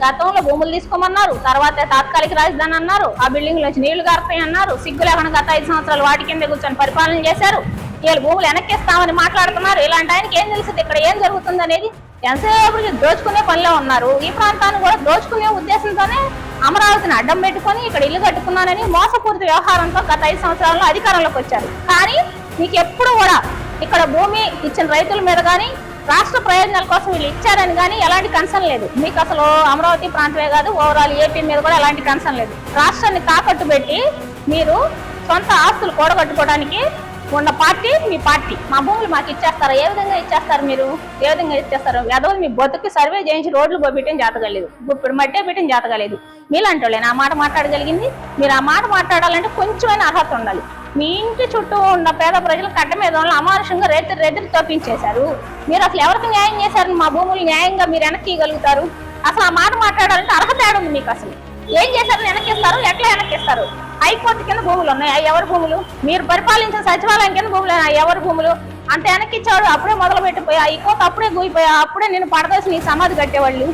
గతంలో భూములు తీసుకోమన్నారు, తర్వాత తాత్కాలిక రాజధాని అన్నారు, ఆ బిల్డింగ్ నుంచి నీళ్లు గారుతాయి అన్నారు, సిగ్గు లేకుండా గత 5 సంవత్సరాలు వాటి కింద కూర్చొని పరిపాలన చేశారు. వీళ్ళు భూములు వెనక్కిస్తామని మాట్లాడుతున్నారు. ఇలాంటి ఆయనకి ఏం తెలుస్తుంది ఇక్కడ ఏం జరుగుతుంది అనేది? ఎంతసేపు దోచుకునే పనిలో ఉన్నారు. ఈ ప్రాంతాన్ని కూడా దోచుకునే ఉద్దేశంతోనే అమరావతిని అడ్డం పెట్టుకుని ఇక్కడ ఇల్లు కట్టుకున్నానని మోసపూరిత వ్యవహారంతో గత 5 సంవత్సరాల్లో అధికారంలోకి వచ్చారు. కానీ మీకు ఎప్పుడు కూడా ఇక్కడ భూమి ఇచ్చిన రైతుల మీద కానీ రాష్ట్ర ప్రయోజనాల కోసం వీళ్ళు ఇచ్చారని కానీ ఎలాంటి కన్సర్న్ లేదు. మీకు అసలు అమరావతి ప్రాంతమే కాదు, ఓవరాల్ ఏపీ మీద కూడా ఎలాంటి కన్సర్న్ లేదు. రాష్ట్రాన్ని తాకట్టు పెట్టి మీరు సొంత ఆస్తులు కూడగట్టుకోవడానికి ఉన్న పార్టీ మీ పార్టీ. మా భూములు మాకు ఇచ్చేస్తారు. ఏ విధంగా ఇచ్చేస్తారు? మీరు ఏ విధంగా ఇచ్చేస్తారు? యాదవ్ మీ బతుకు సర్వే చేయించి రోడ్లు పోయటం చేతగలేదు, ఇప్పుడు మట్టే పెట్టడం చేతగలేదు. మీలాంటి వాళ్ళే ఆ మాట మాట్లాడగలిగింది. మీరు ఆ మాట మాట్లాడాలంటే కొంచెమైనా అర్హత ఉండాలి. మీ ఇంటి చుట్టూ ఉన్న పేద ప్రజలు కట్ట మీద అమానుషంగా రెదిరి తప్పించేశారు. మీరు అసలు ఎవరికి న్యాయం చేశారు? మా భూములు న్యాయంగా మీరు వెనక్కియగలుగుతారు? అసలు ఆ మాట మాట్లాడాలంటే అర్హత ఏడుంది మీకు? అసలు ఏం చేశారు? వెనక్కిస్తారు? ఎట్లా వెనక్కిస్తారు? హైకోర్టు కింద భూములు ఉన్నాయి, అవి ఎవరి భూములు? మీరు పరిపాలించిన సచివాలయం కింద భూములు ఎవరి భూములు? అంత వెనక్కిచ్చాడు. అప్పుడే మొదలు పెట్టిపోయా హైకోర్టు, అప్పుడే గూయిపోయా, అప్పుడే నేను పడదోసి నీ సమాధి కట్టేవాళ్ళు.